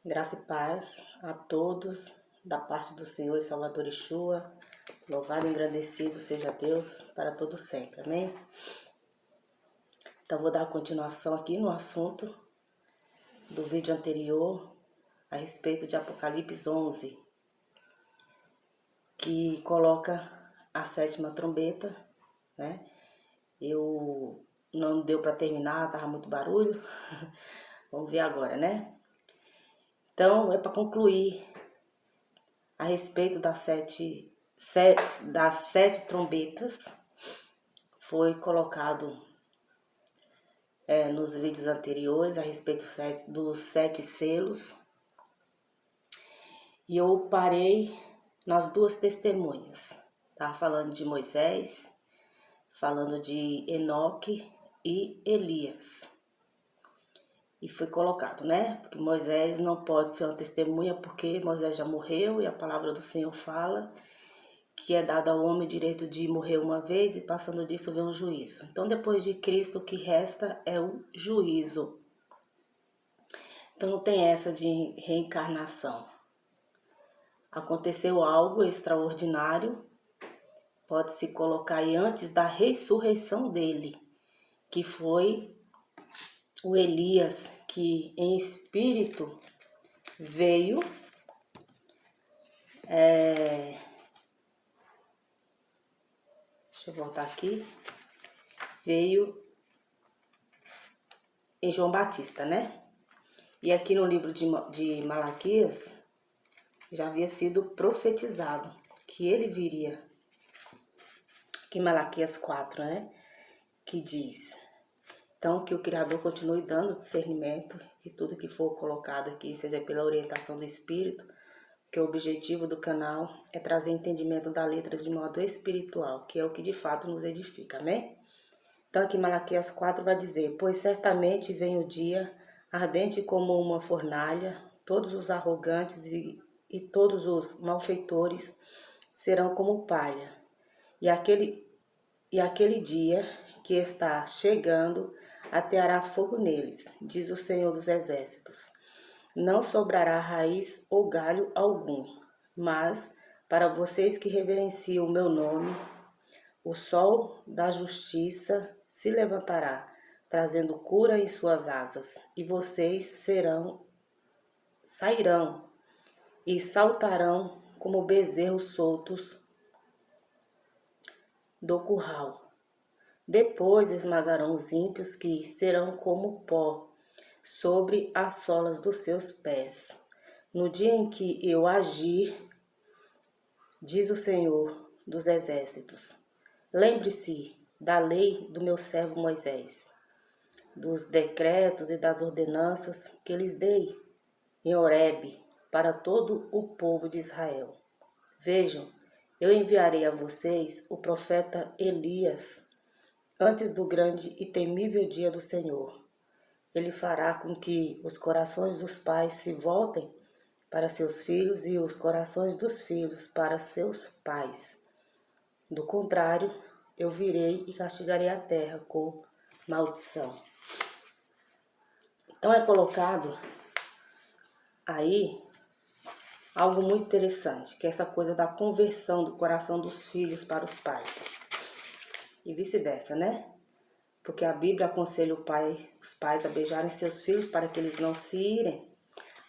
Graça e paz a todos, da parte do Senhor e Salvador Yeshua. Louvado e engrandecido seja Deus para todo sempre, amém? Então vou dar continuação aqui no assunto do vídeo anterior a respeito de Apocalipse 11, que coloca a sétima trombeta, né? Eu não deu para terminar, tava muito barulho. Vamos ver agora, né? Então, é para concluir a respeito das sete trombetas. Foi colocado nos vídeos anteriores a respeito dos 7 selos. E eu parei nas 2 testemunhas. Tava falando de Moisés, falando de Enoque e Elias. E foi colocado, né? Porque Moisés não pode ser uma testemunha porque Moisés já morreu e a palavra do Senhor fala que é dado ao homem o direito de morrer uma vez e passando disso vem um juízo. Então depois de Cristo o que resta é o juízo. Então não tem essa de reencarnação. Aconteceu algo extraordinário, pode-se colocar aí antes da ressurreição dele, que foi o Elias, que em espírito veio deixa eu voltar aqui, veio em João Batista, né? E aqui no livro de Malaquias, já havia sido profetizado que ele viria. Aqui em Malaquias 4, né? Que diz, então, que o Criador continue dando discernimento de tudo que for colocado aqui, seja pela orientação do Espírito, que o objetivo do canal é trazer entendimento da letra de modo espiritual, que é o que de fato nos edifica, amém? Então aqui Malaquias 4 vai dizer, pois certamente vem o dia, ardente como uma fornalha, todos os arrogantes e todos os malfeitores serão como palha. E aquele dia que está chegando ateará fogo neles, diz o Senhor dos Exércitos. Não sobrará raiz ou galho algum, mas para vocês que reverenciam o meu nome, o sol da justiça se levantará, trazendo cura em suas asas, e vocês sairão e saltarão como bezerros soltos do curral. Depois esmagarão os ímpios que serão como pó sobre as solas dos seus pés. No dia em que eu agir, diz o Senhor dos Exércitos, lembre-se da lei do meu servo Moisés, dos decretos e das ordenanças que lhes dei em Horebe para todo o povo de Israel. Vejam, eu enviarei a vocês o profeta Elias antes do grande e temível dia do Senhor. Ele fará com que os corações dos pais se voltem para seus filhos e os corações dos filhos para seus pais. Do contrário, eu virei e castigarei a terra com maldição. Então é colocado aí algo muito interessante, que é essa coisa da conversão do coração dos filhos para os pais. E vice-versa, né? Porque a Bíblia aconselha os pais a beijarem seus filhos para que eles não se irem.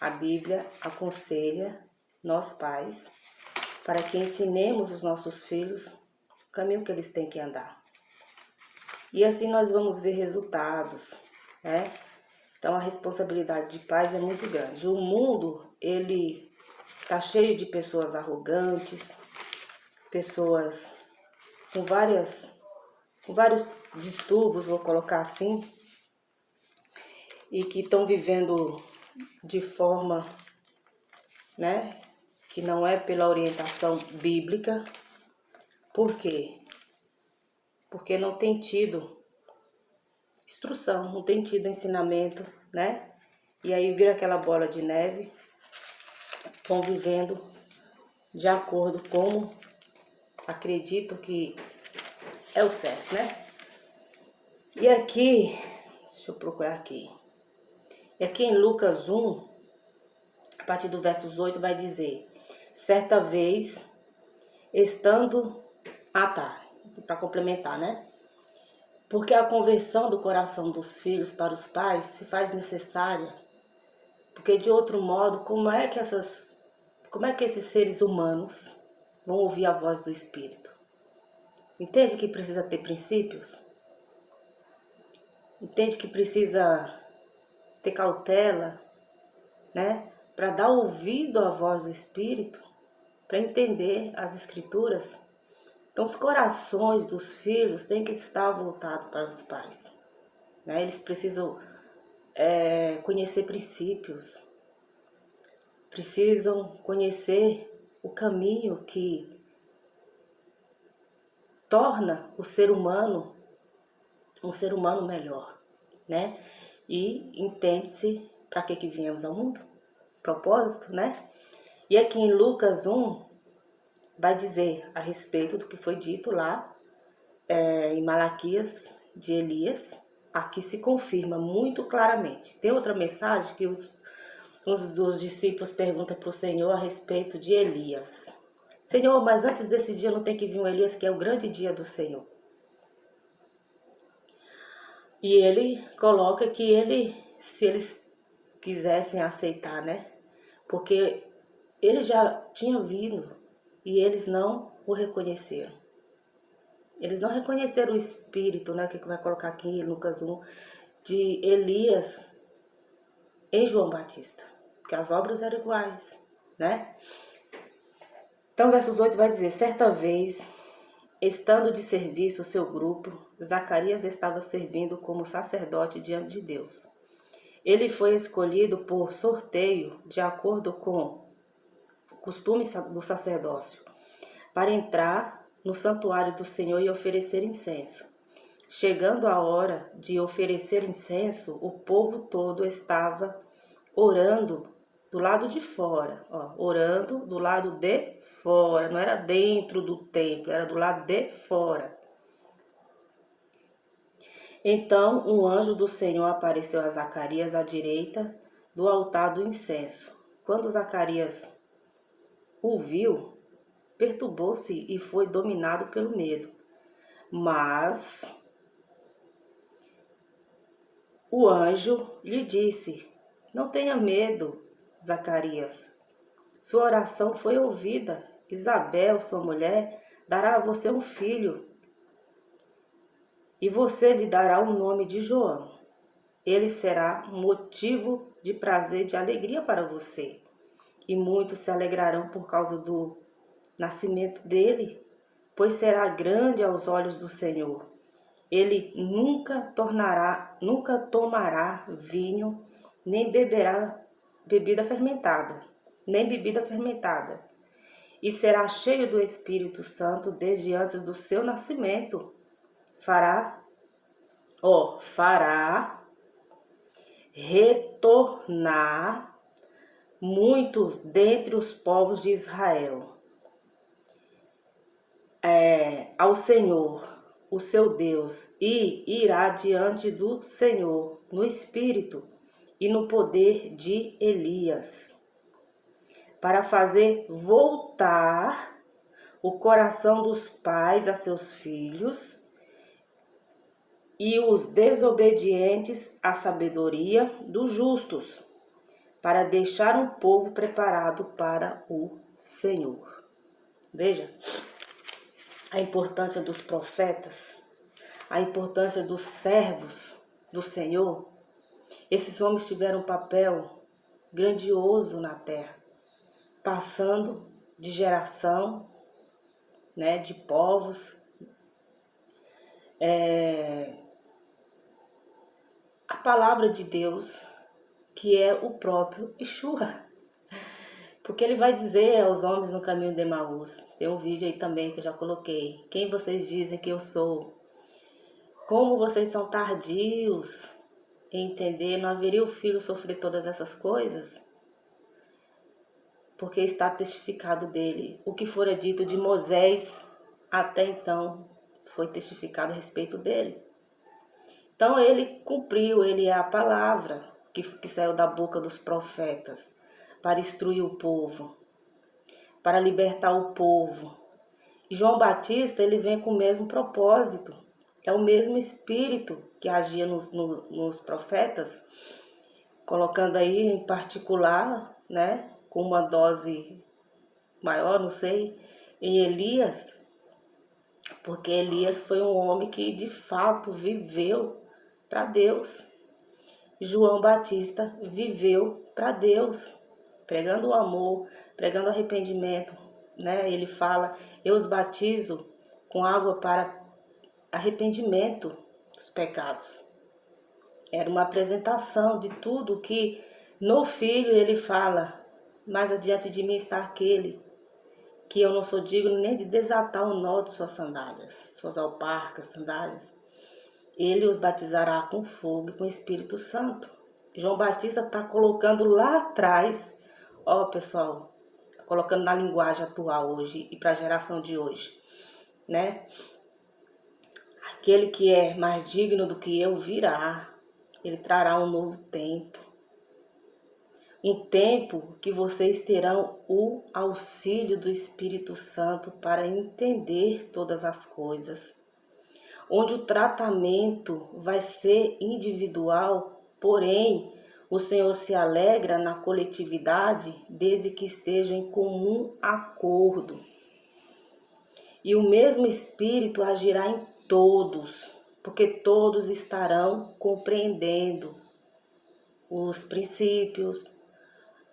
A Bíblia aconselha nós pais para que ensinemos os nossos filhos o caminho que eles têm que andar. E assim nós vamos ver resultados, né? Então a responsabilidade de pais é muito grande. O mundo, ele tá cheio de pessoas arrogantes, pessoas com vários distúrbios, vou colocar assim, e que estão vivendo de forma, né, que não é pela orientação bíblica. Por quê? Porque não tem tido instrução, não tem tido ensinamento, né? E aí vira aquela bola de neve, vão vivendo de acordo como acredito que é o certo, né? E aqui, deixa eu procurar aqui. E aqui em Lucas 1, partir do versos 8 vai dizer: certa vez, estando... para complementar, né? Porque a conversão do coração dos filhos para os pais se faz necessária, porque de outro modo, como é que esses seres humanos vão ouvir a voz do Espírito? Entende que precisa ter princípios? Entende que precisa ter cautela, né? Para dar ouvido à voz do Espírito, para entender as Escrituras. Então, os corações dos filhos têm que estar voltados para os pais, né? Eles precisam conhecer princípios, precisam conhecer o caminho que torna o ser humano um ser humano melhor, né? E entende-se para que viemos ao mundo, propósito, né? E aqui em Lucas 1 vai dizer a respeito do que foi dito lá em Malaquias de Elias. Aqui se confirma muito claramente. Tem outra mensagem que uns dos discípulos perguntam para o Senhor a respeito de Elias. Senhor, mas antes desse dia não tem que vir um Elias, que é o grande dia do Senhor. E ele coloca que se eles quisessem aceitar, né? Porque ele já tinha vindo e eles não o reconheceram. Eles não reconheceram o espírito, né? Que vai colocar aqui em Lucas 1, de Elias em João Batista. Porque as obras eram iguais, né? Então, versos 8 vai dizer: certa vez, estando de serviço o seu grupo, Zacarias estava servindo como sacerdote diante de Deus. Ele foi escolhido por sorteio, de acordo com o costume do sacerdócio, para entrar no santuário do Senhor e oferecer incenso. Chegando a hora de oferecer incenso, o povo todo estava orando do lado de fora, orando do lado de fora, não era dentro do templo, era do lado de fora. Então um anjo do Senhor apareceu a Zacarias à direita do altar do incenso. Quando Zacarias o viu, perturbou-se e foi dominado pelo medo. Mas o anjo lhe disse: não tenha medo, Zacarias. Sua oração foi ouvida. Isabel, sua mulher, dará a você um filho, e você lhe dará o nome de João. Ele será motivo de prazer e de alegria para você, e muitos se alegrarão por causa do nascimento dele, pois será grande aos olhos do Senhor. Ele nunca tomará vinho, nem beberá bebida fermentada, e será cheio do Espírito Santo desde antes do seu nascimento. Fará retornar muitos dentre os povos de Israel ao Senhor, o seu Deus, e irá diante do Senhor no espírito e no poder de Elias, para fazer voltar o coração dos pais a seus filhos e os desobedientes à sabedoria dos justos, para deixar um povo preparado para o Senhor. Veja a importância dos profetas, a importância dos servos do Senhor. Esses homens tiveram um papel grandioso na terra, passando de geração, né, de povos, a palavra de Deus, que é o próprio Yeshua. Porque ele vai dizer aos homens no caminho de Emaús, tem um vídeo aí também que eu já coloquei: quem vocês dizem que eu sou? Como vocês são tardios em entender, não haveria o filho sofrer todas essas coisas? Porque está testificado dele. O que fora dito de Moisés até então foi testificado a respeito dele. Então ele cumpriu, ele é a palavra que saiu da boca dos profetas. para instruir o povo, para libertar o povo. E João Batista, ele vem com o mesmo propósito. É o mesmo espírito que agia nos profetas, colocando aí em particular, né, com uma dose maior, não sei, em Elias, porque Elias foi um homem que de fato viveu para Deus. João Batista viveu para Deus, pregando o amor, pregando arrependimento, né? Ele fala: eu os batizo com água para arrependimento dos pecados. Era uma apresentação de tudo que no Filho ele fala: mais adiante de mim está aquele que eu não sou digno nem de desatar o nó de suas sandálias, suas alparcas, sandálias. Ele os batizará com fogo e com o Espírito Santo. João Batista está colocando lá atrás, ó pessoal, colocando na linguagem atual hoje e para a geração de hoje, né? Aquele que é mais digno do que eu virá, ele trará um novo tempo. Um tempo que vocês terão o auxílio do Espírito Santo para entender todas as coisas, onde o tratamento vai ser individual, porém o Senhor se alegra na coletividade desde que estejam em comum acordo. E o mesmo Espírito agirá em todos, porque todos estarão compreendendo os princípios,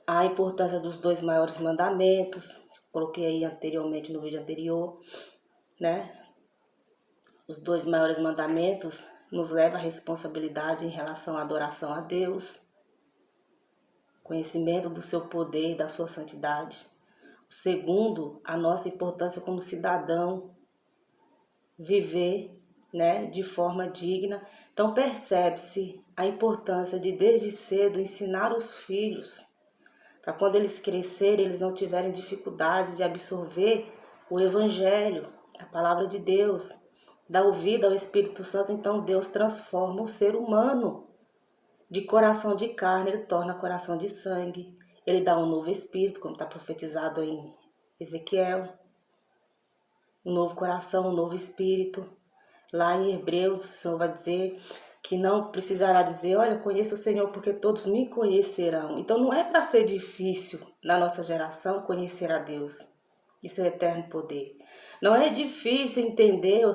a importância dos 2 maiores mandamentos, coloquei aí anteriormente no vídeo anterior, né? Os 2 maiores mandamentos nos levam à responsabilidade em relação à adoração a Deus, conhecimento do seu poder e da sua santidade. O segundo, a nossa importância como cidadão, viver, né, de forma digna. Então percebe-se a importância de desde cedo ensinar os filhos, para quando eles crescerem, eles não tiverem dificuldade de absorver o Evangelho, a palavra de Deus, dar ouvido ao Espírito Santo. Então Deus transforma o ser humano de coração de carne, ele torna coração de sangue. Ele dá um novo espírito, como está profetizado em Ezequiel. Um novo coração, um novo espírito. Lá em Hebreus, o Senhor vai dizer que não precisará dizer: olha, conheço o Senhor porque todos me conhecerão. Então não é para ser difícil na nossa geração conhecer a Deus e seu eterno poder. Não é difícil entender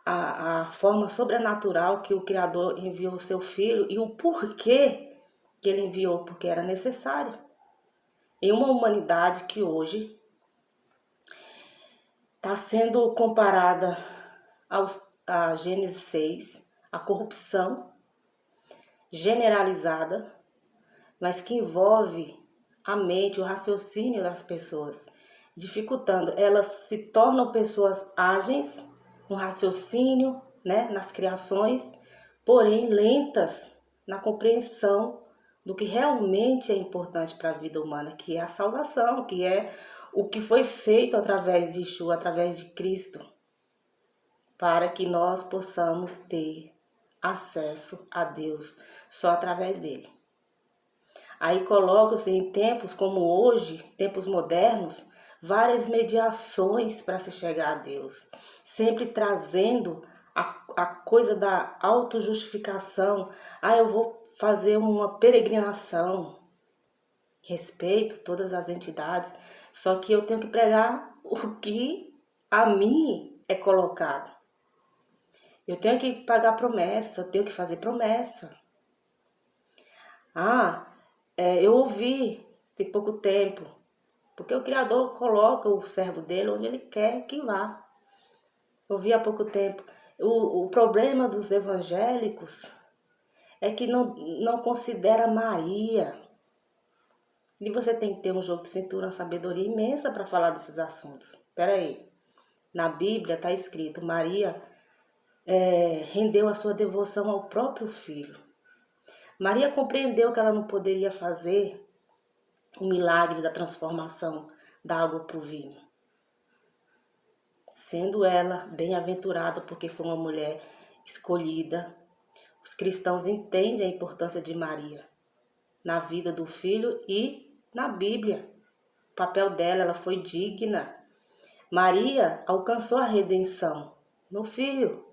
a forma sobrenatural que o Criador enviou o seu Filho e o porquê que ele enviou, porque era necessário. Em uma humanidade que hoje está sendo comparada a Gênesis 6, a corrupção generalizada, mas que envolve a mente, o raciocínio das pessoas, dificultando. Elas se tornam pessoas ágeis no raciocínio, né, nas criações, porém lentas na compreensão do que realmente é importante para a vida humana, que é a salvação, que é o que foi feito através de Yeshua, através de Cristo, para que nós possamos ter acesso a Deus só através dele. Aí colocam-se em tempos como hoje, tempos modernos, várias mediações para se chegar a Deus, sempre trazendo a coisa da autojustificação. Eu vou fazer uma peregrinação. Respeito todas as entidades, só que eu tenho que pregar o que a mim é colocado. Eu tenho que pagar promessa, eu tenho que fazer promessa. Eu ouvi tem pouco tempo, porque o Criador coloca o servo dele onde ele quer que vá. Ouvi há pouco tempo. O problema dos evangélicos é que não considera Maria. E você tem que ter um jogo de cintura, uma sabedoria imensa para falar desses assuntos. Espera aí. Na Bíblia está escrito: Maria rendeu a sua devoção ao próprio Filho. Maria compreendeu que ela não poderia fazer o milagre da transformação da água para o vinho, sendo ela bem-aventurada porque foi uma mulher escolhida. Os cristãos entendem a importância de Maria na vida do Filho e na Bíblia. O papel dela, ela foi digna. Maria alcançou a redenção no Filho.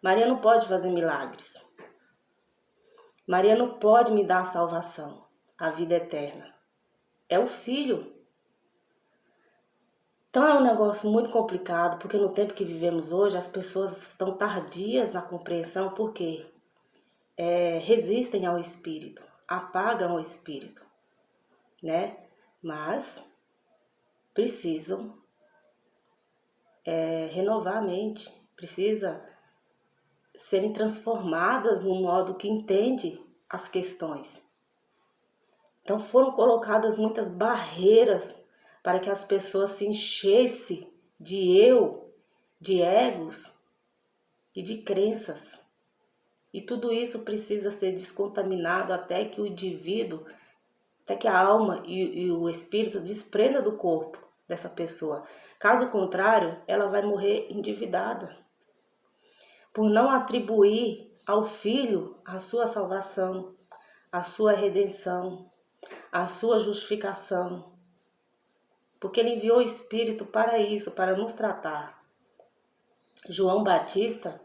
Maria não pode fazer milagres. Maria não pode me dar a salvação, a vida eterna. É o Filho. Então é um negócio muito complicado, porque no tempo que vivemos hoje, as pessoas estão tardias na compreensão, porque resistem ao Espírito, apagam o Espírito, né? Mas precisam renovar a mente, precisa serem transformadas no modo que entende as questões. Então foram colocadas muitas barreiras para que as pessoas se enchessem de eu, de egos e de crenças. E tudo isso precisa ser descontaminado até que o indivíduo, até que a alma e o espírito desprenda do corpo dessa pessoa. Caso contrário, ela vai morrer endividada, por não atribuir ao Filho a sua salvação, a sua redenção, a sua justificação. Porque ele enviou o Espírito para isso, para nos tratar. João Batista,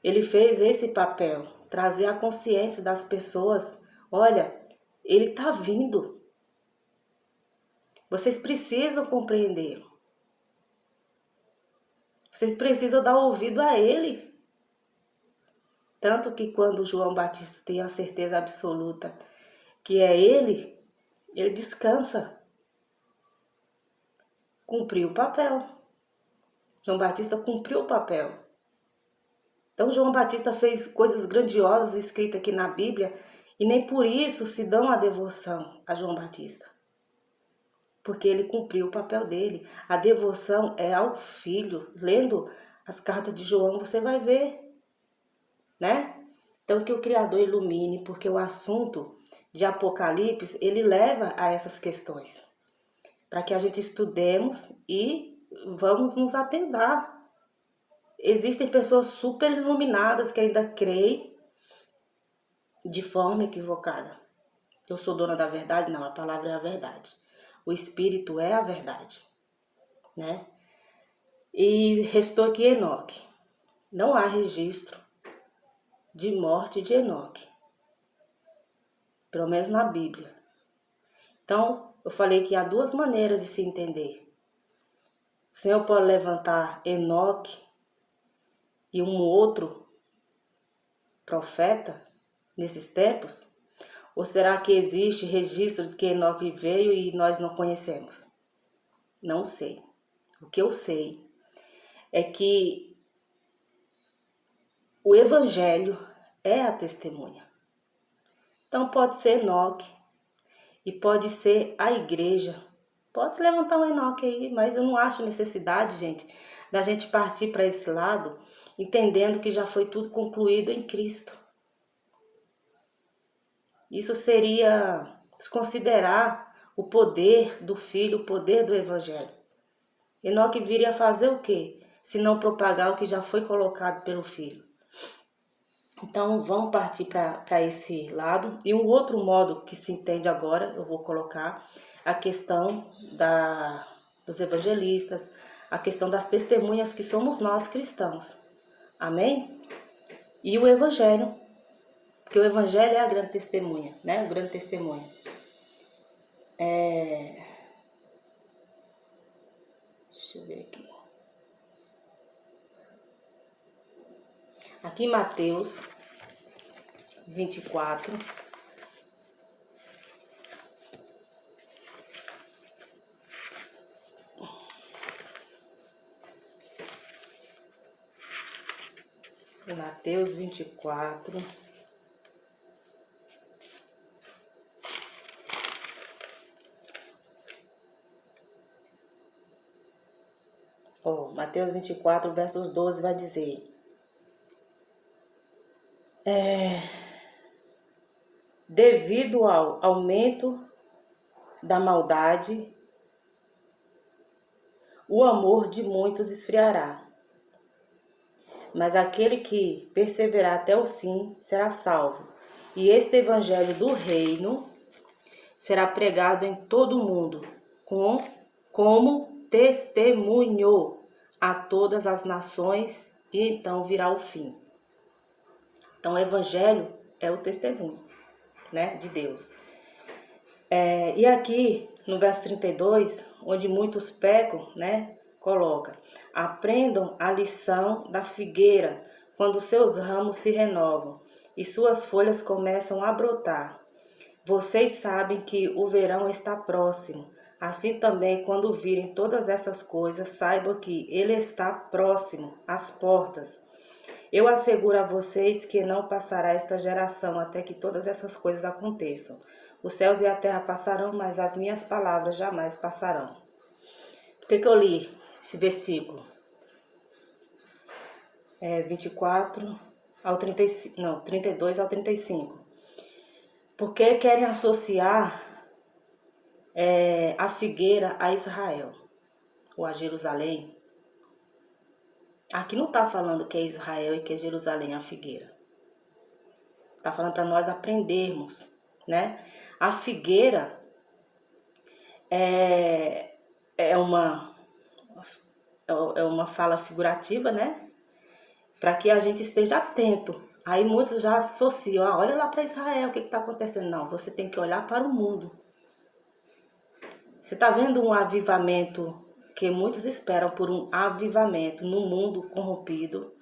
ele fez esse papel, trazer a consciência das pessoas. Olha, ele está vindo. Vocês precisam compreender. Vocês precisam dar ouvido a ele. Tanto que quando João Batista tem a certeza absoluta que é ele descansa. Cumpriu o papel. João Batista cumpriu o papel. Então João Batista fez coisas grandiosas escritas aqui na Bíblia e nem por isso se dão a devoção a João Batista. Porque ele cumpriu o papel dele. A devoção é ao Filho. Lendo as cartas de João você vai ver, né? Então que o Criador ilumine, porque o assunto de Apocalipse, ele leva a essas questões. Para que a gente estudemos e vamos nos atentar. Existem pessoas super iluminadas que ainda creem de forma equivocada. Eu sou dona da verdade? Não, a palavra é a verdade. O Espírito é a verdade, né? E restou aqui Enoque. Não há registro de morte de Enoque, pelo menos na Bíblia. Então, eu falei que há duas maneiras de se entender. O Senhor pode levantar Enoque e um outro profeta nesses tempos? Ou será que existe registro de que Enoque veio e nós não conhecemos? Não sei. O que eu sei é que o Evangelho é a testemunha. Então pode ser Enoque e pode ser a igreja. Pode se levantar um Enoque aí, mas eu não acho necessidade, gente, da gente partir para esse lado, entendendo que já foi tudo concluído em Cristo. Isso seria desconsiderar o poder do Filho, o poder do Evangelho. Enoque viria a fazer o quê? Se não propagar o que já foi colocado pelo Filho. Então, vamos partir para esse lado. E um outro modo que se entende agora, eu vou colocar a questão dos evangelistas, a questão das testemunhas que somos nós cristãos. Amém? E o Evangelho. Porque o Evangelho é a grande testemunha, né? O grande testemunho. Deixa eu ver aqui. Aqui em Mateus 24. Mateus 24. Mateus 24, versos 12 vai dizer: devido ao aumento da maldade, o amor de muitos esfriará. Mas aquele que perseverar até o fim será salvo. E este evangelho do reino será pregado em todo o mundo, como testemunho a todas as nações, e então virá o fim. Então, o evangelho é o testemunho, né, de Deus. E aqui, no verso 32, onde muitos pecam, né, coloca: aprendam a lição da figueira quando seus ramos se renovam e suas folhas começam a brotar. Vocês sabem que o verão está próximo. Assim também, quando virem todas essas coisas, saibam que ele está próximo, às portas. Eu asseguro a vocês que não passará esta geração até que todas essas coisas aconteçam. Os céus e a terra passarão, mas as minhas palavras jamais passarão. Por que eu li esse versículo? 24 ao 35, não, 32 ao 35. Porque querem associar a figueira a Israel, ou a Jerusalém. Aqui não está falando que é Israel e que é Jerusalém a figueira. Está falando para nós aprendermos, né? A figueira é uma fala figurativa, né? Para que a gente esteja atento. Aí muitos já associam, olha lá para Israel, o que está acontecendo? Não, você tem que olhar para o mundo. Você está vendo um avivamento, que muitos esperam por um avivamento no mundo corrompido,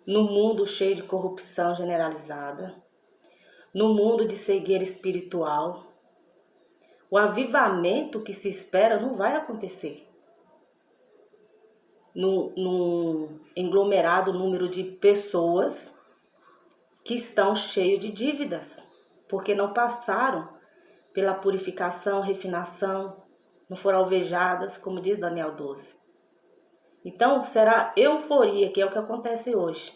no mundo cheio de corrupção generalizada, no mundo de cegueira espiritual. O avivamento que se espera não vai acontecer no englomerado número de pessoas que estão cheios de dívidas, porque não passaram pela purificação, refinação, não foram alvejadas, como diz Daniel 12. Então, será euforia, que é o que acontece hoje.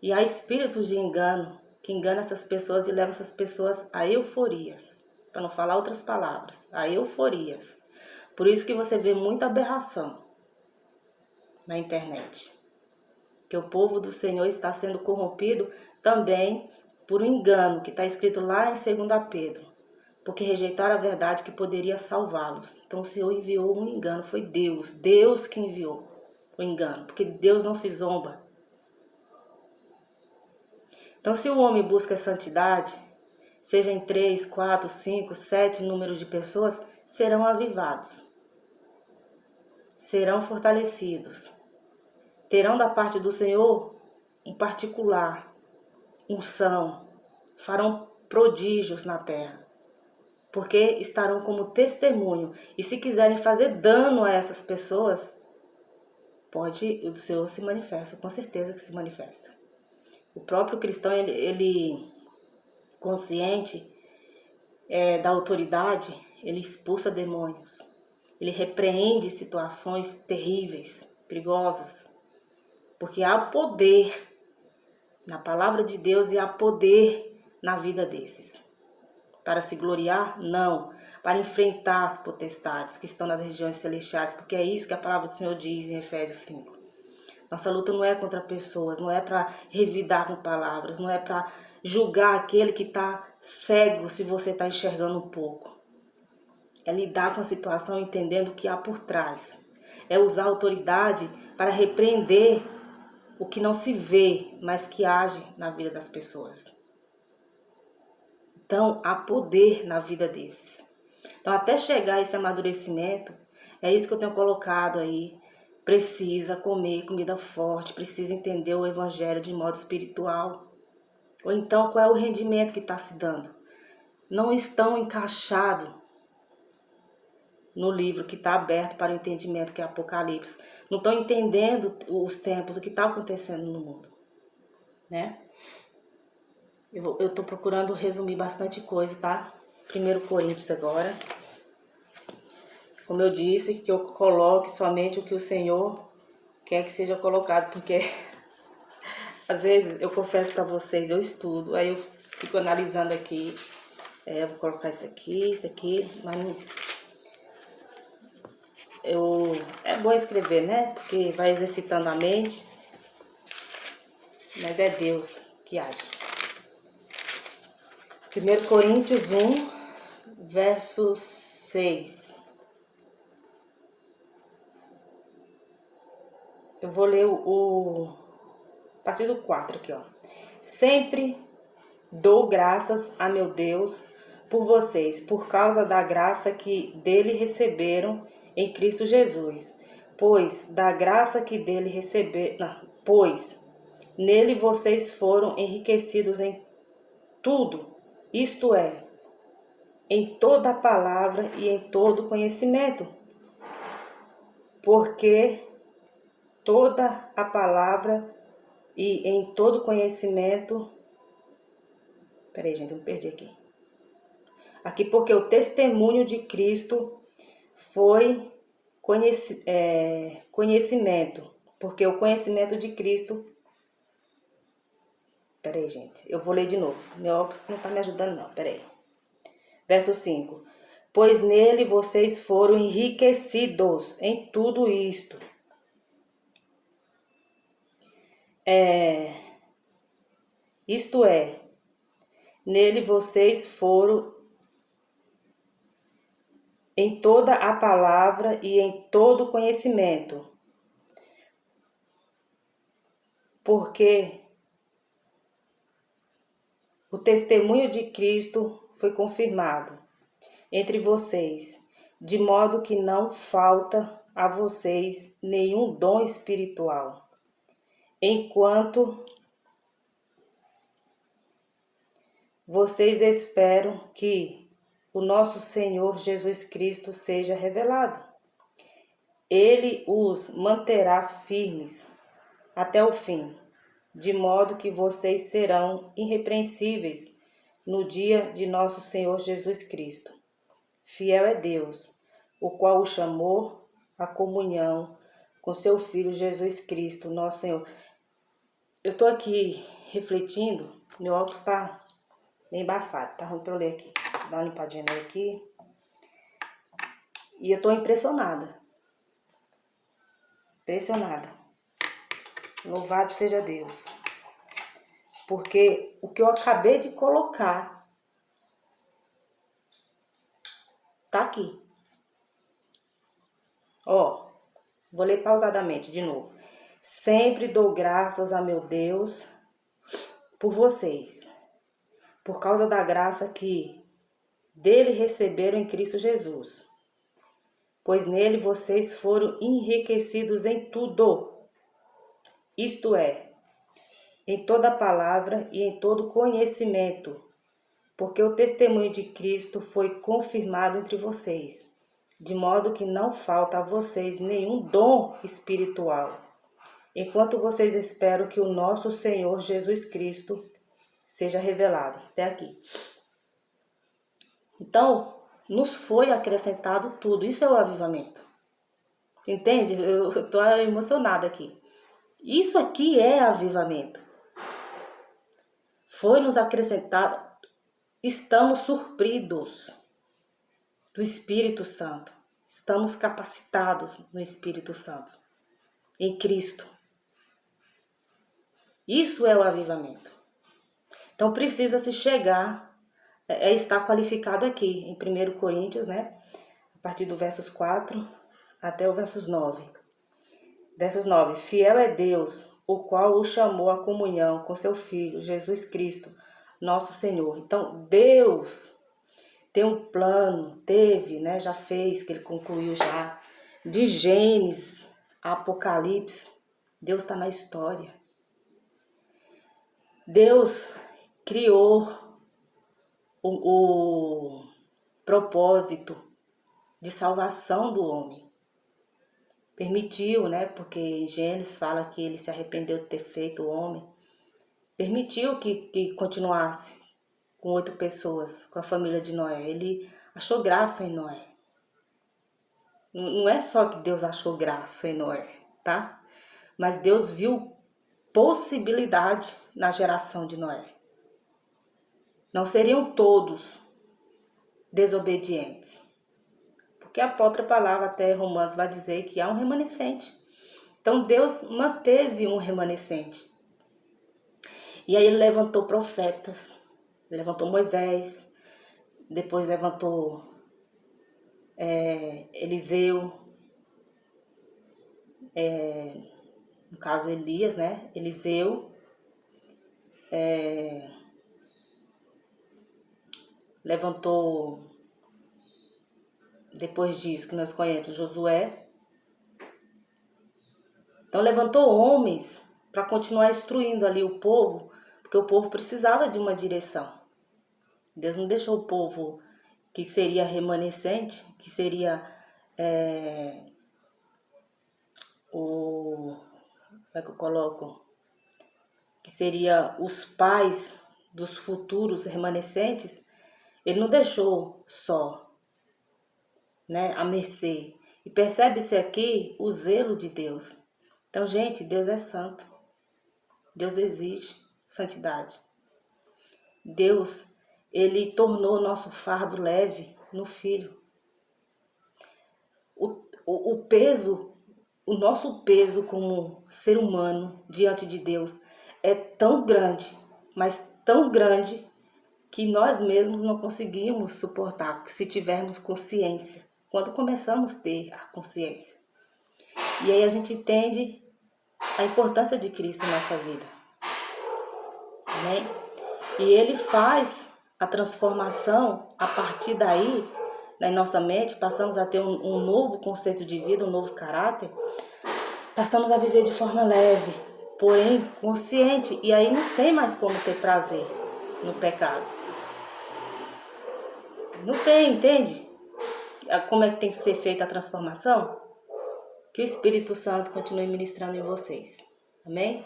E há espíritos de engano, que enganam essas pessoas e levam essas pessoas a euforias. Para não falar outras palavras, a euforias. Por isso que você vê muita aberração na internet. Que o povo do Senhor está sendo corrompido também por um engano, que está escrito lá em 2 Pedro. Porque rejeitaram a verdade que poderia salvá-los. Então o Senhor enviou um engano, foi Deus. Deus que enviou o engano, porque Deus não se zomba. Então se o homem busca santidade, seja em 3, 4, 5, 7 números de pessoas, serão avivados. Serão fortalecidos. Terão da parte do Senhor um particular, unção. Farão prodígios na terra. Porque estarão como testemunho. E se quiserem fazer dano a essas pessoas, o Senhor se manifesta, com certeza que se manifesta. O próprio cristão, ele consciente da autoridade, ele expulsa demônios. Ele repreende situações terríveis, perigosas. Porque há poder na palavra de Deus e há poder na vida desses. Para se gloriar? Não. Para enfrentar as potestades que estão nas regiões celestiais, porque é isso que a palavra do Senhor diz em Efésios 5. Nossa luta não é contra pessoas, não é para revidar com palavras, não é para julgar aquele que está cego se você está enxergando um pouco. É lidar com a situação entendendo o que há por trás. É usar a autoridade para repreender o que não se vê, mas que age na vida das pessoas. Então, há poder na vida desses. Então, até chegar a esse amadurecimento, é isso que eu tenho colocado aí. Precisa comer comida forte, precisa entender o evangelho de modo espiritual. Ou então, qual é o rendimento que está se dando? Não estão encaixados no livro que está aberto para o entendimento, que é Apocalipse. Não estão entendendo os tempos, o que está acontecendo no mundo, né? Eu estou procurando resumir bastante coisa, tá? 1 Coríntios agora. Como eu disse, que eu coloque somente o que o Senhor quer que seja colocado, porque às vezes eu confesso para vocês, eu estudo, aí eu fico analisando aqui, eu vou colocar isso aqui, mas não... É bom escrever, né? Porque vai exercitando a mente, mas é Deus que age. 1 Coríntios 1, verso 6. Eu vou ler a partir do 4 aqui, ó. Sempre dou graças a meu Deus por vocês, por causa da graça que dele receberam em Cristo Jesus. Pois nele vocês foram enriquecidos em tudo, isto é, em toda a palavra e em todo conhecimento. Porque toda a palavra e em todo conhecimento. Peraí, gente, eu me perdi aqui. Aqui, porque o testemunho de Cristo foi conhecimento. Porque o conhecimento de Cristo. Peraí, gente, eu vou ler de novo. Meu óculos não tá me ajudando, não. Peraí. Verso 5. Pois nele vocês foram enriquecidos em tudo isto. Isto é, nele vocês foram em toda a palavra e em todo conhecimento. Porque o testemunho de Cristo foi confirmado entre vocês, de modo que não falta a vocês nenhum dom espiritual, enquanto vocês esperam que o nosso Senhor Jesus Cristo seja revelado. Ele os manterá firmes até o fim, de modo que vocês serão irrepreensíveis no dia de nosso Senhor Jesus Cristo. Fiel é Deus, o qual o chamou à comunhão com seu Filho Jesus Cristo, nosso Senhor. Eu tô aqui refletindo, meu óculos tá meio embaçado, tá ruim pra eu ler aqui. Dá uma limpadinha nele aqui. E eu tô impressionada. Impressionada. Louvado seja Deus. Porque o que eu acabei de colocar tá aqui. Ó, vou ler pausadamente de novo. Sempre dou graças a meu Deus por vocês, por causa da graça que dele receberam em Cristo Jesus. Pois nele vocês foram enriquecidos em tudo, isto é, em toda palavra e em todo conhecimento, porque o testemunho de Cristo foi confirmado entre vocês, de modo que não falta a vocês nenhum dom espiritual, enquanto vocês esperam que o nosso Senhor Jesus Cristo seja revelado. Até aqui. Então, nos foi acrescentado tudo. Isso é o avivamento. Entende? Eu estou emocionada aqui. Isso aqui é avivamento. Foi nos acrescentado. Estamos surpridos do Espírito Santo. Estamos capacitados no Espírito Santo. Em Cristo. Isso é o avivamento. Então precisa se chegar, estar qualificado aqui em 1 Coríntios, né? A partir do versos 4 até o versos 9. Versos 9. Fiel é Deus, o qual o chamou à comunhão com seu Filho, Jesus Cristo, nosso Senhor. Então Deus tem um plano, teve, né? Já fez, que ele concluiu já, de Gênesis a Apocalipse. Deus está na história. Deus criou o propósito de salvação do homem. Permitiu, né? Porque em Gênesis fala que ele se arrependeu de ter feito o homem. Permitiu que continuasse com 8 pessoas, com a família de Noé. Ele achou graça em Noé. Não é só que Deus achou graça em Noé, tá? Mas Deus viu possibilidade na geração de Noé. Não seriam todos desobedientes. Porque a própria palavra, até Romanos, vai dizer que há um remanescente. Então Deus manteve um remanescente. E aí ele levantou profetas, levantou Moisés, depois levantou Eliseu, no caso Elias, né? Eliseu, levantou, depois disso que nós conhecemos, Josué. Então levantou homens para continuar instruindo ali o povo, porque o povo precisava de uma direção. Deus não deixou o povo que seria remanescente, que seria como é que eu coloco? Que seria os pais dos futuros remanescentes, ele não deixou só, né, à mercê. E percebe-se aqui o zelo de Deus. Então, gente, Deus é santo. Deus exige santidade. Deus, ele tornou nosso fardo leve no Filho. O peso, o nosso peso como ser humano diante de Deus é tão grande, mas tão grande, que nós mesmos não conseguimos suportar se tivermos consciência. Quando começamos a ter a consciência. E aí a gente entende a importância de Cristo na nossa vida. Amém? E ele faz a transformação a partir daí, na nossa mente, passamos a ter um novo conceito de vida, um novo caráter, passamos a viver de forma leve, porém consciente, e aí não tem mais como ter prazer no pecado. Não tem, entende? Como é que tem que ser feita a transformação? Que o Espírito Santo continue ministrando em vocês. Amém?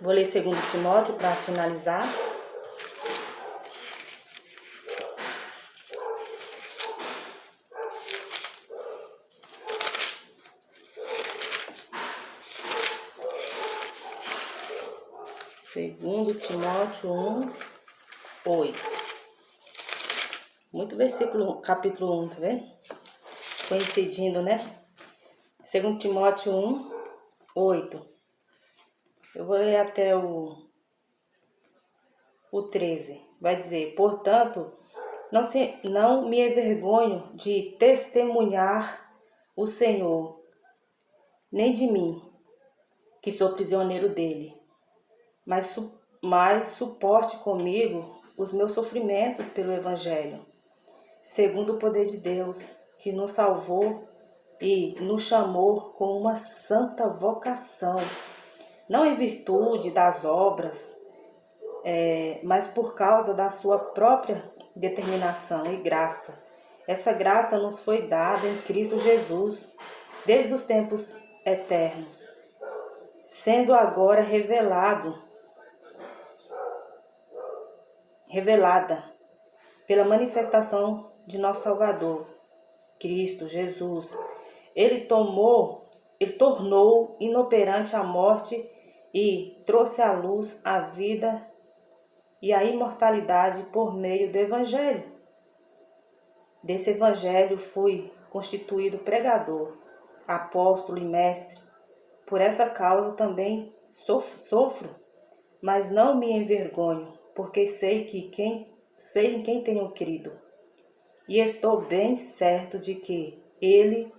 Vou ler 2 Timóteo para finalizar. Segundo Timóteo 1:8. Muito versículo, capítulo 1, tá vendo? Coincidindo, né? 2 Timóteo 1:8. Eu vou ler até o 13. Vai dizer: portanto, não me envergonho de testemunhar o Senhor, nem de mim, que sou prisioneiro dele, mas suporte comigo os meus sofrimentos pelo Evangelho, segundo o poder de Deus, que nos salvou e nos chamou com uma santa vocação, não em virtude das obras, mas por causa da sua própria determinação e graça. Essa graça nos foi dada em Cristo Jesus, desde os tempos eternos, sendo agora revelada pela manifestação de nosso Salvador, Cristo Jesus. Ele tornou inoperante a morte e trouxe à luz a vida e a imortalidade por meio do Evangelho. Desse Evangelho fui constituído pregador, apóstolo e mestre. Por essa causa também sofro, mas não me envergonho, porque sei em quem tenho crido. E estou bem certo de que Ele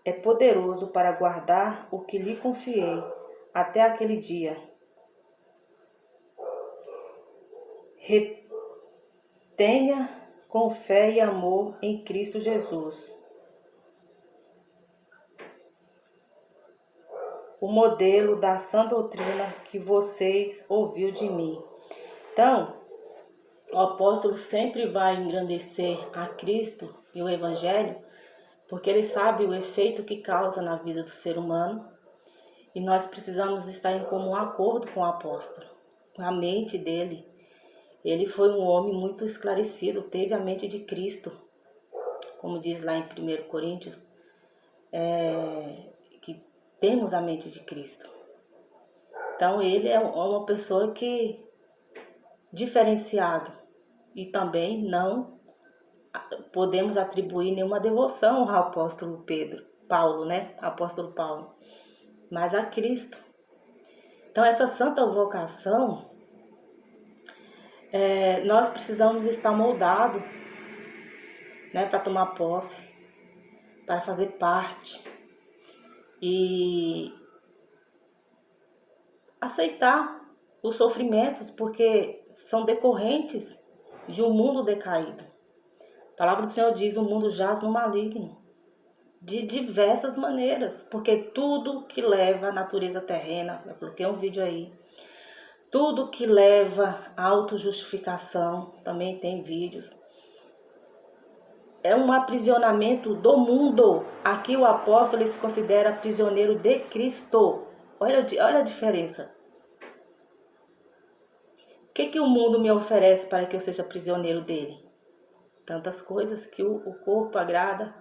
é poderoso para guardar o que lhe confiei até aquele dia. Retenha com fé e amor em Cristo Jesus o modelo da sã doutrina que vocês ouviram de mim. Então, o apóstolo sempre vai engrandecer a Cristo e o Evangelho, porque ele sabe o efeito que causa na vida do ser humano, e nós precisamos estar em comum acordo com o apóstolo, com a mente dele. Ele foi um homem muito esclarecido, teve a mente de Cristo, como diz lá em 1 Coríntios, que temos a mente de Cristo. Então ele é uma pessoa que diferenciado, e também não podemos atribuir nenhuma devoção ao apóstolo Paulo, né? Apóstolo Paulo, mas a Cristo. Então, essa santa vocação, nós precisamos estar moldados, né, para tomar posse, para fazer parte e aceitar os sofrimentos, porque são decorrentes de um mundo decaído. A palavra do Senhor diz: o mundo jaz no maligno, de diversas maneiras, porque tudo que leva à natureza terrena, eu coloquei um vídeo aí, tudo que leva à autojustificação, também tem vídeos, é um aprisionamento do mundo. Aqui o apóstolo ele se considera prisioneiro de Cristo. Olha a diferença. O que o mundo me oferece para que eu seja prisioneiro dele? Tantas coisas que o corpo agrada,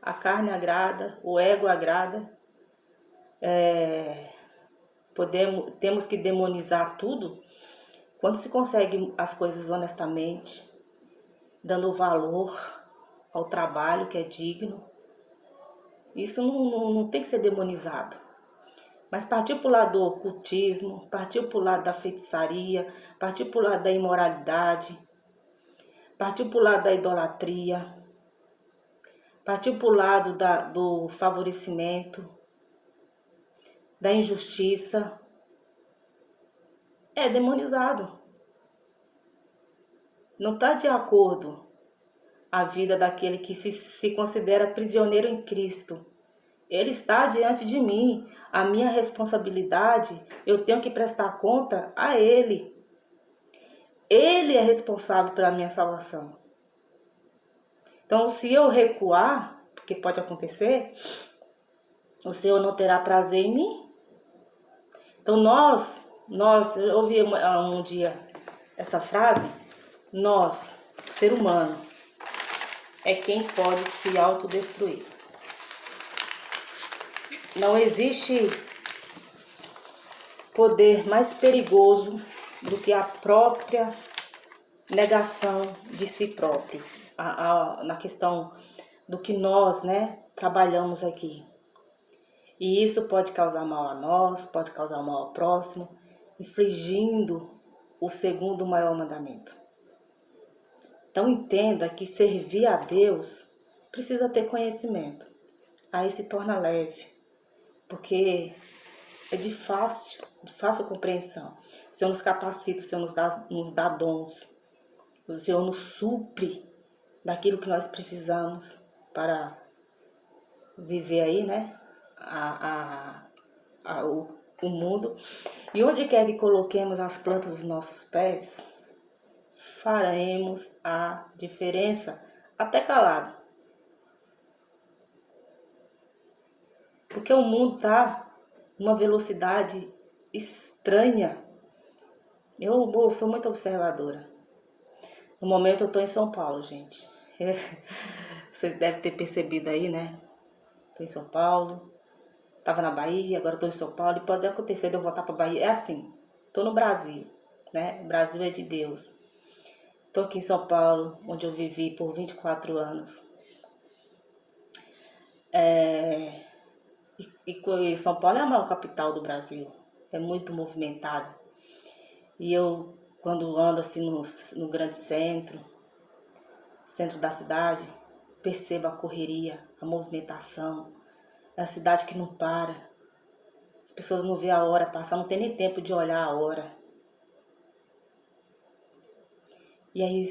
a carne agrada, o ego agrada. Temos que demonizar tudo. Quando se consegue as coisas honestamente, dando valor ao trabalho que é digno, isso não tem que ser demonizado. Mas partir para o lado do ocultismo, partir para o lado da feitiçaria, partir para o lado da imoralidade, partir para o lado da idolatria, partir para o lado do favorecimento, da injustiça, é demonizado. Não está de acordo a vida daquele que se considera prisioneiro em Cristo. Ele está diante de mim. A minha responsabilidade, eu tenho que prestar conta a Ele. Ele é responsável pela minha salvação. Então, se eu recuar, porque pode acontecer, o Senhor não terá prazer em mim. Então, eu ouvi um dia essa frase, nós, ser humano, é quem pode se autodestruir. Não existe poder mais perigoso do que a própria negação de si próprio. Na questão do que nós, né, trabalhamos aqui. E isso pode causar mal a nós, pode causar mal ao próximo, infringindo o segundo maior mandamento. Então entenda que servir a Deus precisa ter conhecimento. Aí se torna leve, porque é de fácil compreensão. O Senhor nos capacita, o Senhor nos dá dons. O Senhor nos supre daquilo que nós precisamos para viver aí, né? O mundo. E onde quer que coloquemos as plantas dos nossos pés, faremos a diferença, até calado. Porque o mundo está numa velocidade estranha. Eu sou muito observadora. No momento eu estou em São Paulo, gente. Vocês devem ter percebido aí, né? Estou em São Paulo. Estava na Bahia, agora estou em São Paulo. E pode acontecer de eu voltar para a Bahia. É assim, estou no Brasil, né? O Brasil é de Deus. Estou aqui em São Paulo, onde eu vivi por 24 anos. E São Paulo é a maior capital do Brasil. É muito movimentada. E eu, quando ando assim no grande centro da cidade, percebo a correria, a movimentação. É a cidade que não para. As pessoas não vê a hora passar, não tem nem tempo de olhar a hora. E aí,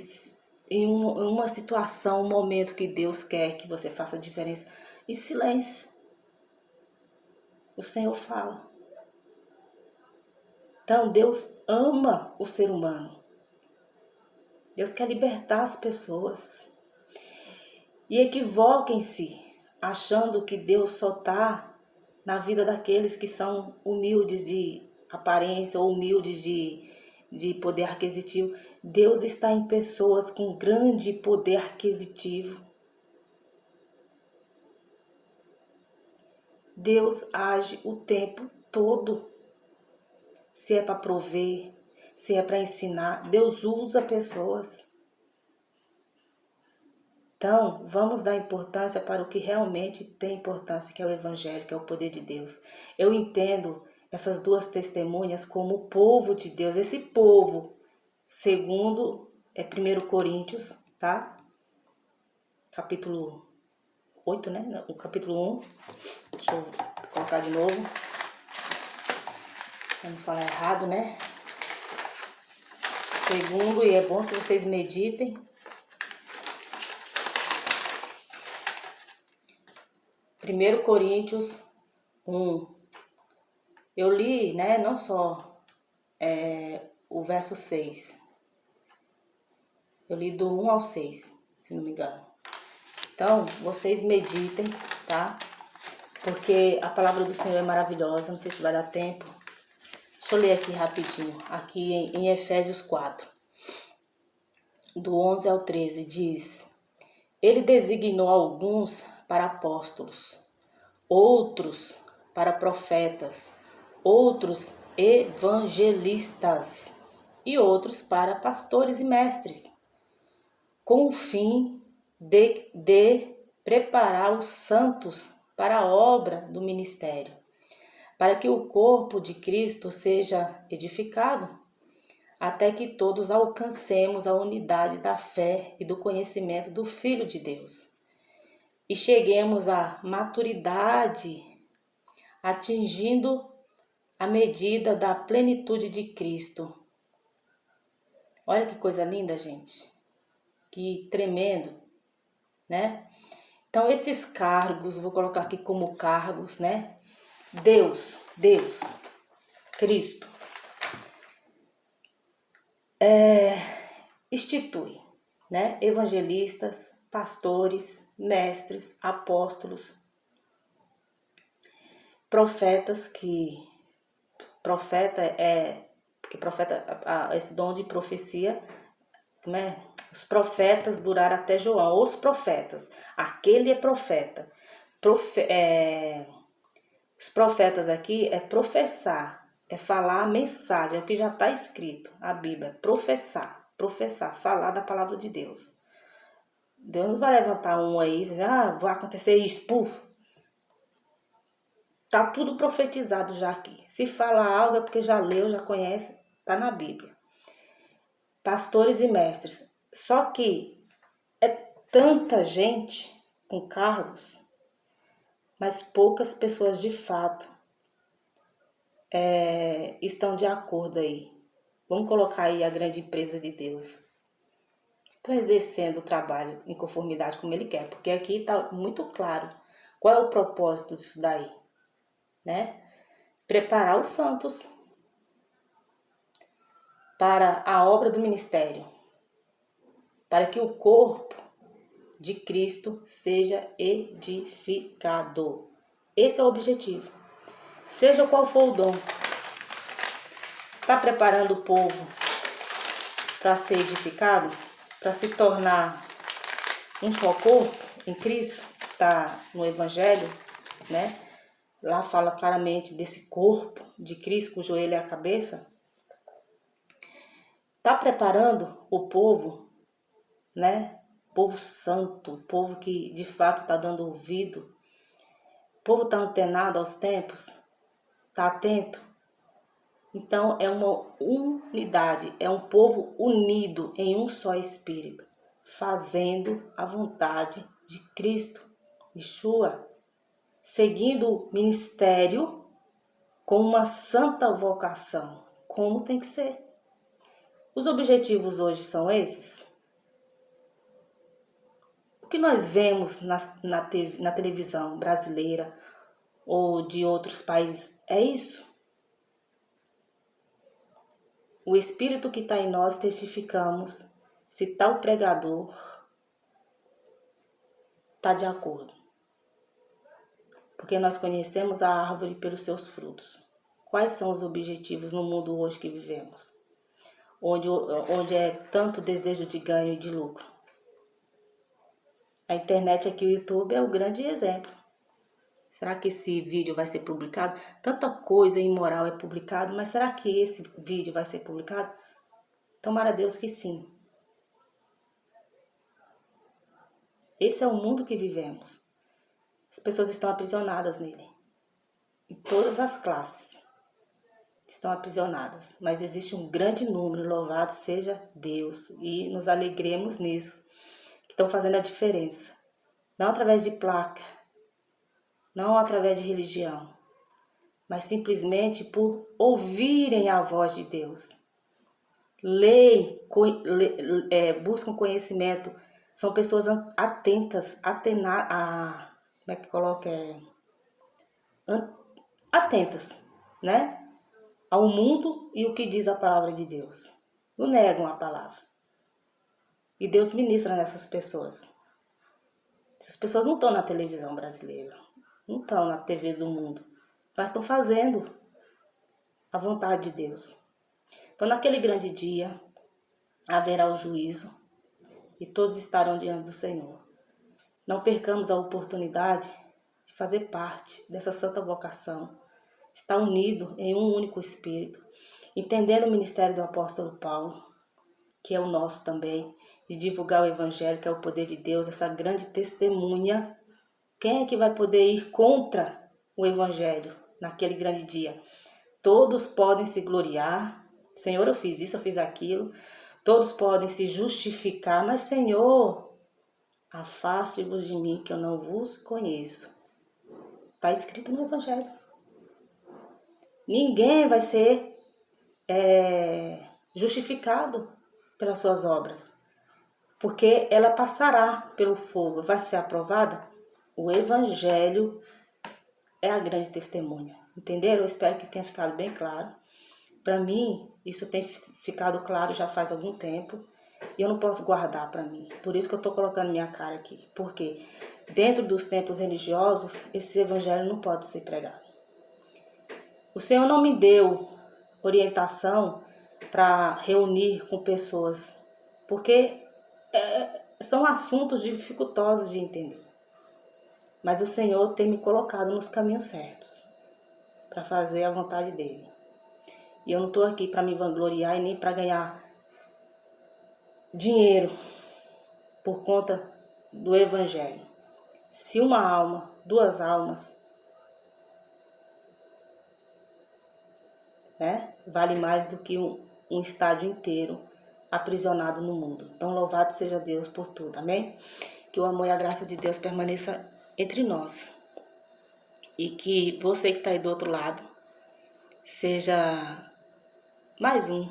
em uma situação, um momento que Deus quer que você faça a diferença, em silêncio, o Senhor fala. Então, Deus ama o ser humano. Deus quer libertar as pessoas. E equivoquem-se, achando que Deus só está na vida daqueles que são humildes de aparência ou humildes de poder aquisitivo. Deus está em pessoas com grande poder aquisitivo. Deus age o tempo todo. Se é para prover, se é para ensinar, Deus usa pessoas. Então, vamos dar importância para o que realmente tem importância, que é o Evangelho, que é o poder de Deus. Eu entendo essas duas testemunhas como povo de Deus. Esse povo, segundo 1 Coríntios, tá? Capítulo 8, né? O capítulo 1. Deixa eu colocar de novo. Pra não falar errado, né? Segundo, e é bom que vocês meditem. 1 Coríntios 1. Eu li, né, não só o verso 6. Eu li do 1 ao 6, se não me engano. Então, vocês meditem, tá? Porque a palavra do Senhor é maravilhosa, não sei se vai dar tempo. Deixa eu ler aqui rapidinho, aqui em Efésios 4, do 11 ao 13, diz: Ele designou alguns para apóstolos, outros para profetas, outros evangelistas e outros para pastores e mestres, com o fim de preparar os santos para a obra do ministério, para que o corpo de Cristo seja edificado, até que todos alcancemos a unidade da fé e do conhecimento do Filho de Deus, e cheguemos à maturidade, atingindo a medida da plenitude de Cristo. Olha que coisa linda, gente. Que tremendo, né? Então, esses cargos, vou colocar aqui como cargos, né? Deus, Cristo, institui, né? Evangelistas, pastores, mestres, apóstolos, profetas, porque profeta, esse dom de profecia, né? Os profetas duraram até João, os profetas, aquele é profeta. Os profetas aqui é professar, é falar a mensagem, é o que já está escrito, a Bíblia, professar, falar da palavra de Deus. Deus não vai levantar um aí e dizer, vai acontecer isso, puf. Tá tudo profetizado já aqui. Se fala algo é porque já leu, já conhece, tá na Bíblia. Pastores e mestres. Só que é tanta gente com cargos, mas poucas pessoas de fato estão de acordo aí. Vamos colocar aí a grande empresa de Deus. Estão exercendo o trabalho em conformidade como ele quer, porque aqui está muito claro qual é o propósito disso daí, né? Preparar os santos para a obra do ministério, para que o corpo de Cristo seja edificado. Esse é o objetivo. Seja qual for o dom, está preparando o povo para ser edificado, para se tornar um só corpo em Cristo, está no Evangelho, né? Lá fala claramente desse corpo de Cristo, cujo ele é a cabeça. Está preparando o povo, né? Povo santo, povo que de fato está dando ouvido. O povo está antenado aos tempos, está atento. Então é uma unidade, é um povo unido em um só espírito, fazendo a vontade de Cristo, Yeshua, seguindo o ministério com uma santa vocação, como tem que ser. Os objetivos hoje são esses. O que nós vemos na televisão brasileira ou de outros países é isso. O Espírito que está em nós testificamos se tal pregador está de acordo. Porque nós conhecemos a árvore pelos seus frutos. Quais são os objetivos no mundo hoje que vivemos? Onde é tanto desejo de ganho e de lucro. A internet aqui, o YouTube, é o grande exemplo. Será que esse vídeo vai ser publicado? Tanta coisa imoral é publicado, mas será que esse vídeo vai ser publicado? Tomara a Deus que sim. Esse é o mundo que vivemos. As pessoas estão aprisionadas nele. Em todas as classes. estão aprisionadas, mas existe um grande número, louvado seja Deus, e nos alegremos nisso, que estão fazendo a diferença. Não através de placa, não através de religião, mas simplesmente por ouvirem a voz de Deus. Leem, buscam conhecimento, são pessoas atentas, como é que coloca? Atentas, né? Ao mundo e o que diz a palavra de Deus. Não negam a palavra. E Deus ministra nessas pessoas. Essas pessoas não estão na televisão brasileira, não estão na TV do mundo, mas estão fazendo a vontade de Deus. Então, naquele grande dia, haverá o juízo e todos estarão diante do Senhor. Não percamos a oportunidade de fazer parte dessa santa vocação, estar unido em um único Espírito, entendendo o ministério do apóstolo Paulo, que é o nosso também, de divulgar o Evangelho, que é o poder de Deus, essa grande testemunha. Quem é que vai poder ir contra o Evangelho naquele grande dia? Todos podem se gloriar. Senhor, eu fiz isso, eu fiz aquilo. Todos podem se justificar, mas Senhor, afaste-vos de mim, que eu não vos conheço. Está escrito no Evangelho. Ninguém vai ser justificado pelas suas obras, porque ela passará pelo fogo, vai ser aprovada. O Evangelho é a grande testemunha, entenderam? Eu espero que tenha ficado bem claro. Para mim, isso tem ficado claro já faz algum tempo, e eu não posso guardar para mim. Por isso que eu estou colocando minha cara aqui, porque dentro dos templos religiosos, esse Evangelho não pode ser pregado. O Senhor não me deu orientação para reunir com pessoas, porque são assuntos dificultosos de entender. Mas o Senhor tem me colocado nos caminhos certos para fazer a vontade dEle. E eu não estou aqui para me vangloriar e nem para ganhar dinheiro por conta do Evangelho. Se uma alma, 2 almas, né, vale mais do que um estádio inteiro aprisionado no mundo. Então, louvado seja Deus por tudo, amém? Que o amor e a graça de Deus permaneça entre nós. E que você que está aí do outro lado seja mais um